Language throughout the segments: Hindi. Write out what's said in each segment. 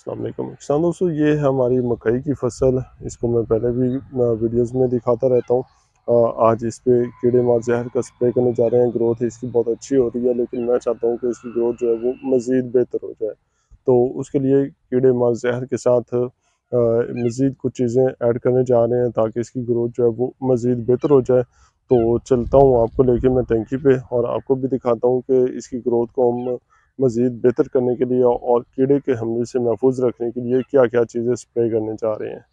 अस्सलाम वालेकुम। किसान दोस्तों, ये है हमारी मकई की फसल। इसको मैं पहले भी वीडियोस में दिखाता रहता हूँ। आज इस पे कीड़े मार जहर का स्प्रे करने जा रहे हैं। ग्रोथ इसकी बहुत अच्छी हो रही है, लेकिन मैं चाहता हूँ कि इसकी ग्रोथ जो है वो मज़ीद बेहतर हो जाए। तो उसके लिए कीड़े मार जहर के साथ मज़ीद कुछ चीज़ें ऐड करने जा रहे हैं ताकि इसकी ग्रोथ जो है वो मज़ीद बेहतर हो जाए। तो चलता हूँ आपको लेके मैं टंकी पे, और आपको भी दिखाता हूँ कि इसकी ग्रोथ को हम मज़ीद बेहतर करने के लिए और कीड़े के हमले से महफूज रखने के लिए क्या-क्या चीज़ें स्प्रे करने जा रहे हैं।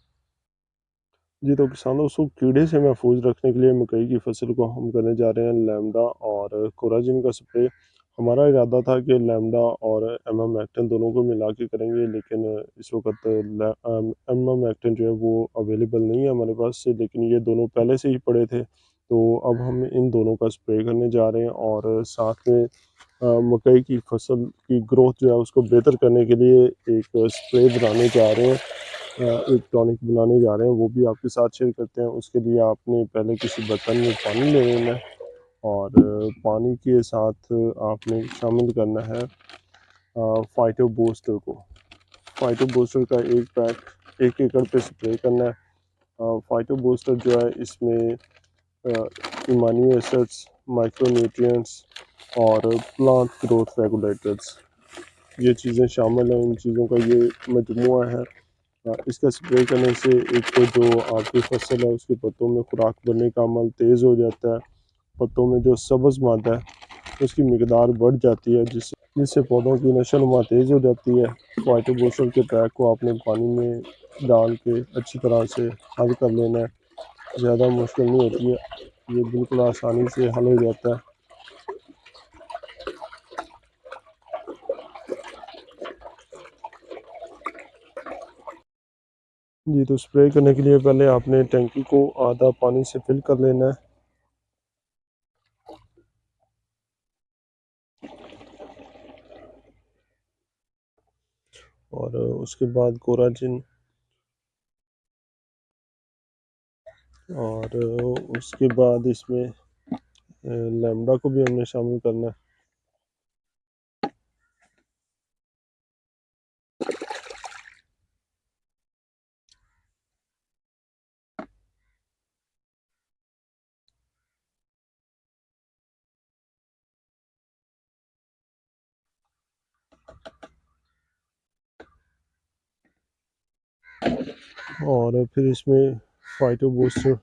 जी, तो किसानों को कीड़े से महफूज रखने के लिए मकई की फसल को हम करने जा रहे हैं लैम्बडा और कोराजिन का स्प्रे। हमारा इरादा था कि लैम्बडा और एमामेक्टिन दोनों को मिला के करेंगे, लेकिन इस वक़्त एमामेक्टिन जो है वो अवेलेबल नहीं है हमारे पास से, लेकिन ये दोनों पहले से ही पड़े थे। तो अब हम इन दोनों का स्प्रे करने जा रहे हैं, और साथ में मकई की फसल की ग्रोथ जो है उसको बेहतर करने के लिए एक स्प्रे बनाने जा रहे हैं। एक टॉनिक बनाने जा रहे हैं, वो भी आपके साथ शेयर करते हैं। उसके लिए आपने पहले किसी बर्तन में पानी ले लेना है, और पानी के साथ आपने शामिल करना है फाइटो बूस्टर को। फाइटो बूस्टर का एक पैक 1 एकड़ पे स्प्रे करना है। फाइटो बूस्टर जो है इसमें अमाइनो एसिड्स, माइक्रोन्यूट्रिएंट्स और प्लांट ग्रोथ रेगुलेटर्स, ये चीज़ें शामिल हैं। इन चीज़ों का ये मजमूआ है। इसका स्प्रे करने से एक तो जो आपकी फसल है उसके पत्तों में खुराक बनने का अमल तेज़ हो जाता है। पत्तों में जो सब्ज़ मादा है उसकी मिकदार बढ़ जाती है, जिससे जिससे पौधों की नशोनुमा तेज़ हो जाती है। फाइटो बूस्टर के पैक को आपने पानी में डाल के अच्छी तरह से हल कर लेना है। ज़्यादा मुश्किल नहीं होती है, ये बिल्कुल आसानी से हल हो जाता है। जी, तो स्प्रे करने के लिए पहले आपने टंकी को आधा पानी से फिल कर लेना है, और उसके बाद कोराजिन, और उसके बाद इसमें लैम्बडा को भी हमने शामिल करना है। और फिर इसमें फाइटो बूस्टर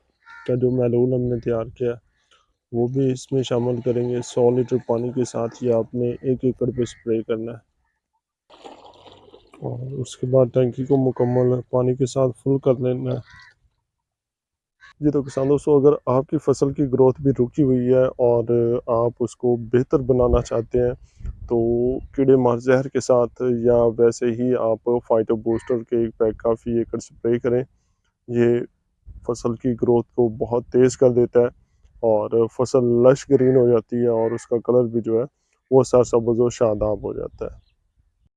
का जो मैलून हमने तैयार किया है वो भी इसमें शामिल करेंगे। 100 लीटर पानी के साथ ही आपने 1 एकड़ पे स्प्रे करना है, और उसके बाद टंकी को मुकम्मल पानी के साथ फुल कर लेना है। जी, तो किसान दोस्तों, अगर आपकी फसल की ग्रोथ भी रुकी हुई है और आप उसको बेहतर बनाना चाहते हैं, तो कीड़े मार जहर के साथ या वैसे ही आप फाइटो बूस्टर के एक पैक काफ़ी एकड़ स्प्रे करें। ये फसल की ग्रोथ को बहुत तेज़ कर देता है, और फसल लश ग्रीन हो जाती है, और उसका कलर भी जो है वो सरसब्ज़ और शादाब हो जाता है।